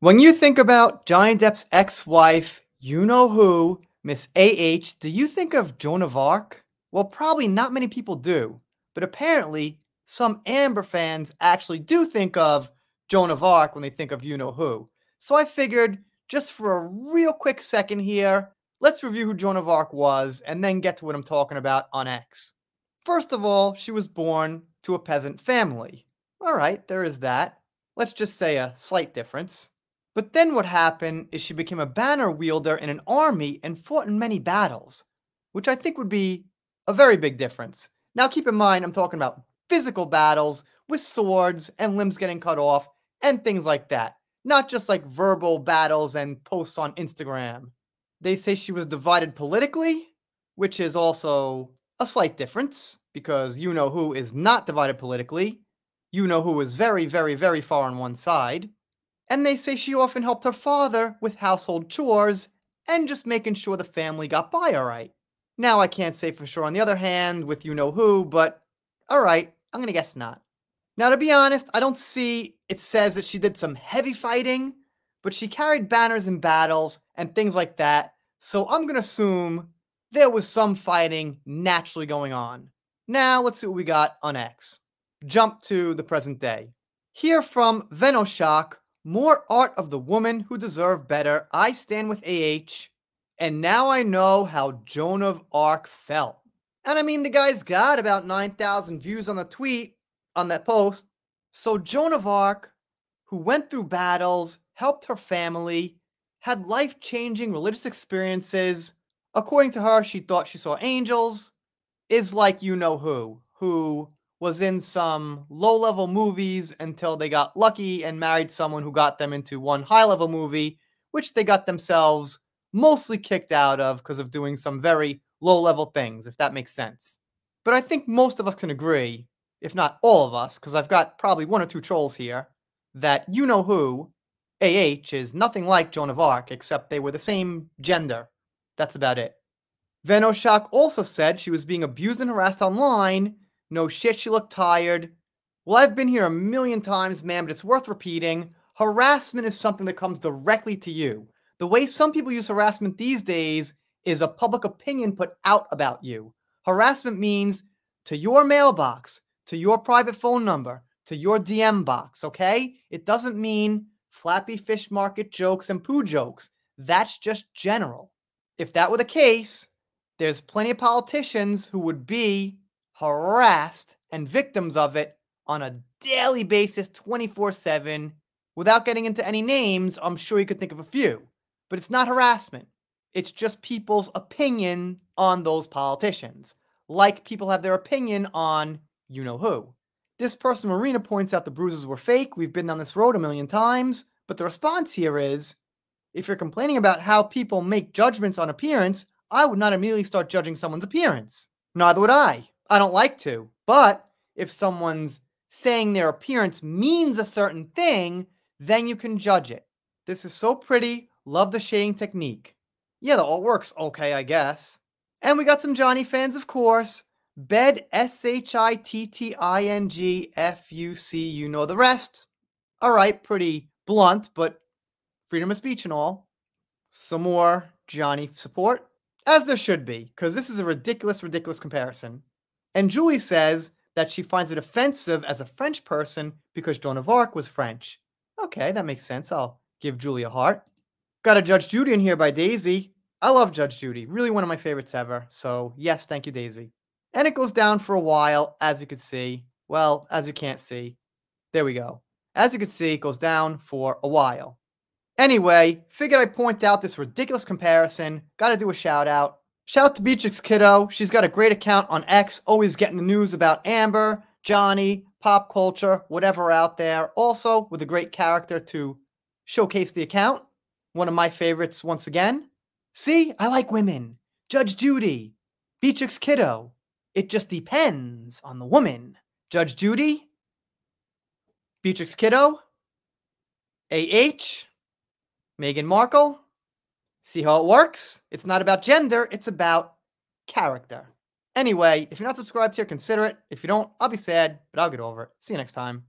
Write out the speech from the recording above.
When you think about Johnny Depp's ex-wife, you know who, Miss A.H., do you think of Joan of Arc? Well, probably not many people do, but apparently some Amber fans actually do think of Joan of Arc when they think of you know who. So I figured, just for a real quick second here, let's review who Joan of Arc was and then get to what I'm talking about on X. First of all, she was born to a peasant family. Alright, there is that. Let's just say a slight difference. But then what happened is she became a banner wielder in an army and fought in many battles, which I think would be a very big difference. Now keep in mind, I'm talking about physical battles with swords and limbs getting cut off and things like that, not just like verbal battles and posts on Instagram. They say she was divided politically, which is also a slight difference because you know who is not divided politically. You know who is very, very, very far on one side. And they say she often helped her father with household chores and just making sure the family got by alright. Now I can't say for sure on the other hand with you know who, but alright, I'm gonna guess not. Now to be honest, I don't see it says that she did some heavy fighting, but she carried banners in battles and things like that, so I'm gonna assume there was some fighting naturally going on. Now let's see what we got on X. Jump to the present day. Here from Venoshock, more art of the woman who deserved better. I stand with AH. And now I know how Joan of Arc felt. And I mean, the guy's got about 9,000 views on the tweet, on that post. So Joan of Arc, who went through battles, helped her family, had life-changing religious experiences. According to her, she thought she saw angels. Is like you know who was in some low-level movies until they got lucky and married someone who got them into one high-level movie, which they got themselves mostly kicked out of because of doing some very low-level things, if that makes sense. But I think most of us can agree, if not all of us, because I've got probably one or two trolls here, that you know who, AH, is nothing like Joan of Arc, except they were the same gender. That's about it. Venoshock also said she was being abused and harassed online. No shit, she looked tired. Well, I've been here a million times, man, but it's worth repeating. Harassment is something that comes directly to you. The way some people use harassment these days is a public opinion put out about you. Harassment means to your mailbox, to your private phone number, to your DM box, okay? It doesn't mean Flappy Fish Market jokes and poo jokes. That's just general. If that were the case, there's plenty of politicians who would be harassed and victims of it on a daily basis 24/7. Without getting into any names, I'm sure you could think of a few. But it's not harassment. It's just people's opinion on those politicians. Like people have their opinion on you know who. This person, Marina, points out the bruises were fake. We've been down this road a million times. But the response here is, if you're complaining about how people make judgments on appearance, I would not immediately start judging someone's appearance. Neither would I. I don't like to. But if someone's saying their appearance means a certain thing, then you can judge it. This is so pretty. Love the shading technique. Yeah, the art works okay, I guess. And we got some Johnny fans, of course. Bed, SHITTINGFUC, you know the rest. Alright, pretty blunt, but freedom of speech and all. Some more Johnny support. As there should be, because this is a ridiculous, ridiculous comparison. And Julie says that she finds it offensive as a French person because Joan of Arc was French. Okay, that makes sense. I'll give Julie a heart. Got a Judge Judy in here by Daisy. I love Judge Judy. Really one of my favorites ever. So yes, thank you, Daisy. And it goes down for a while, as you can see. Well, as you can't see. There we go. As you can see, it goes down for a while. Anyway, figured I'd point out this ridiculous comparison. Gotta do a shout out. Shout out to Beatrix Kiddo. She's got a great account on X, always getting the news about Amber, Johnny, pop culture, whatever out there. Also, with a great character to showcase the account. One of my favorites once again. See, I like women. Judge Judy. Beatrix Kiddo. It just depends on the woman. Judge Judy. Beatrix Kiddo. AH. Meghan Markle. See how it works? It's not about gender, it's about character. Anyway, if you're not subscribed here, consider it. If you don't, I'll be sad, but I'll get over it. See you next time.